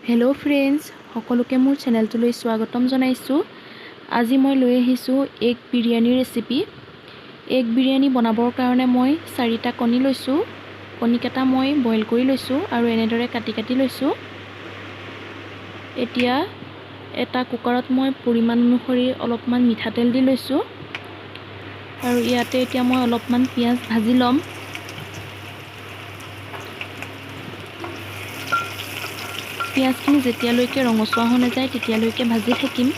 Hello' friends, সকলোকে মোৰ চেনেলটোলৈ স্বাগতম জনাইছোঁ। আজি মই লৈ আহিছোঁ egg biryani recipe. Egg biryani বনাবৰ কাৰণে মই 4টা কণী লৈছোঁ। কণীকেইটা মই বইল কৰি লৈছোঁ আৰু এনেদৰে কাটি লৈছোঁ। এতিয়া এটা কুকাৰত মই পৰিমাণ অনুসৰি অলপমান মিঠাতেল দি লৈছোঁ আৰু ইয়াতে এতিয়া মই অলপমান পিঁয়াজ ভাজি ল'ম। পিঁয়াজখিনি যেতিয়ালৈকে ৰঙচুৱা হৈ নাযায় তেতিয়ালৈকে ভাজি থাকিম।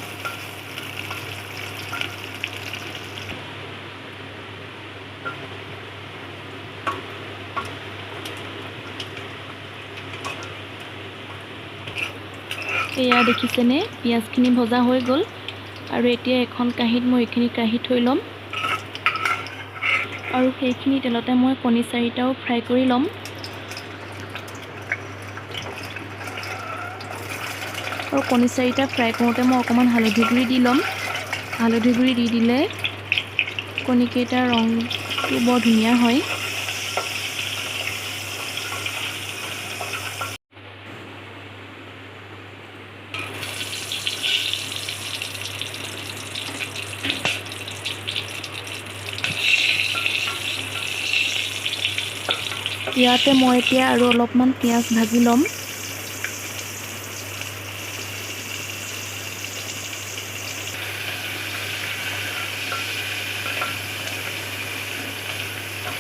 এয়া দেখিছেনে, পিঁয়াজখিনি ভজা হৈ গ'ল আৰু এতিয়া এখন কাঁহীত মই এইখিনি কাঢ়ি থৈ ল'ম আৰু সেইখিনি তেলতে মই কণী 4টাও ফ্ৰাই কৰি ল'ম। আৰু কণী 4টা ফ্ৰাই কৰোঁতে মই অকণমান হালধি গুড়ি দি ল'ম। হালধি গুড়ি দি দিলে কণীকেইটাৰ ৰংটো বৰ ধুনীয়া হয়। ইয়াতে মই এতিয়া আৰু অলপমান পিঁয়াজ ভাজি ল'ম।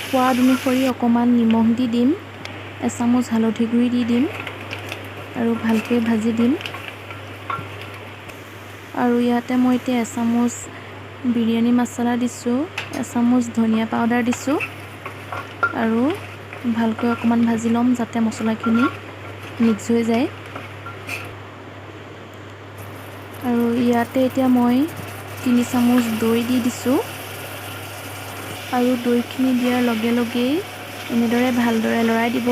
সোৱাদ অনুসৰি অকণমান নিমখ দি দিম, এচামুচ হালধি গুড়ি দি দিম আৰু ভালকৈ ভাজি দিম। আৰু ইয়াতে মই এতিয়া এচামুচ বিৰিয়ানী মছলা দিছোঁ, এচামুচ ধনিয়া পাউডাৰ দিছোঁ আৰু ভালকৈ অকণমান ভাজি ল'ম যাতে মছলাখিনি মিক্স হৈ যায়। আৰু ইয়াতে এতিয়া মই 3 চামুচ দৈ দি দিছোঁ আৰু দৈখিনি দিয়াৰ লগে লগেই এনেদৰে ভালদৰে লৰাই দিব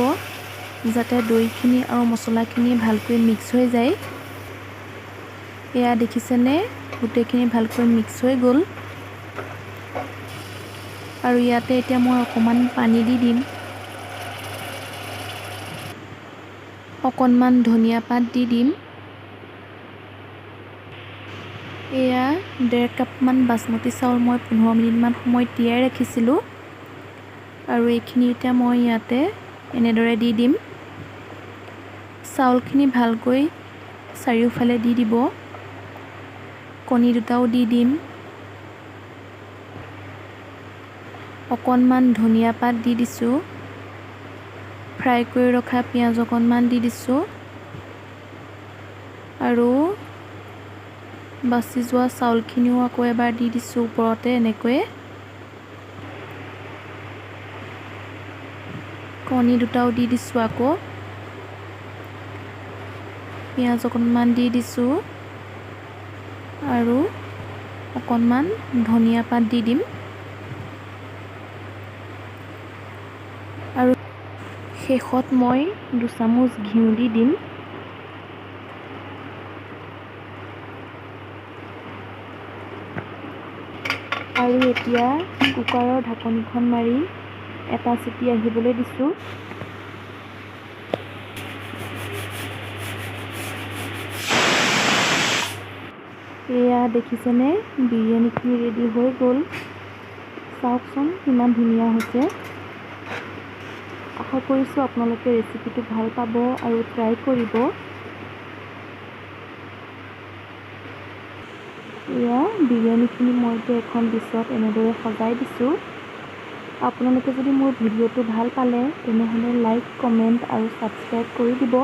যাতে দৈখিনি আৰু মছলাখিনি ভালকৈ মিক্স হৈ যায়। এয়া দেখিছেনে, গোটেইখিনি ভালকৈ মিক্স হৈ গ'ল আৰু ইয়াতে এতিয়া মই অকণমান পানী দি দিম, অকণমান ধনিয়া পাত দি দিম। এয়া 1.5 কাপমান বাসমতি চাউল মই 15 মিনিটমান সময় তিয়াই ৰাখিছিলোঁ আৰু এইখিনি এতিয়া মই ইয়াতে এনেদৰে দি দিম। চাউলখিনি ভালকৈ চাৰিওফালে দি দিব। কণী দুটাও দি দিম, অকণমান ধনিয়া পাত দি দিছোঁ, ফ্ৰাই কৰি ৰখা পিঁয়াজ অকণমান দি দিছোঁ আৰু বাচি যোৱা চাউলখিনিও আকৌ এবাৰ দি দিছোঁ ওপৰতে এনেকৈ। কণী দুটাও দি দিছোঁ, আকৌ পিঁয়াজ অকণমান দি দিছোঁ আৰু অকণমান ধনিয়া পাত দি দিম আৰু শেষত মই 2 চামুচ ঘিউ দি দিম। আৰু এতিয়া কুকাৰৰ ঢাকনিখন মাৰি এটা চিটি আহিবলৈ দিছোঁ। এয়া দেখিছেনে, বিৰিয়ানীখিনি ৰেডি হৈ গ'ল। চাওকচোন কিমান ধুনীয়া হৈছে। আশা কৰিছোঁ আপোনালোকে ৰেচিপিটো ভাল পাব আৰু ট্ৰাই কৰিব। এয়া বিৰিয়ানীখিনি মই এতিয়া এখন ডিছত এনেদৰে সজাই দিছোঁ। আপোনালোকে যদি মোৰ ভিডিঅ'টো ভাল পালে তেনেহ'লে লাইক, কমেণ্ট আৰু ছাবস্ক্ৰাইব কৰি দিব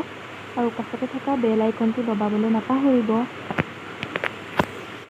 আৰু কাষতে থকা বেল আইকনটো দবাবলৈ নাপাহৰিব।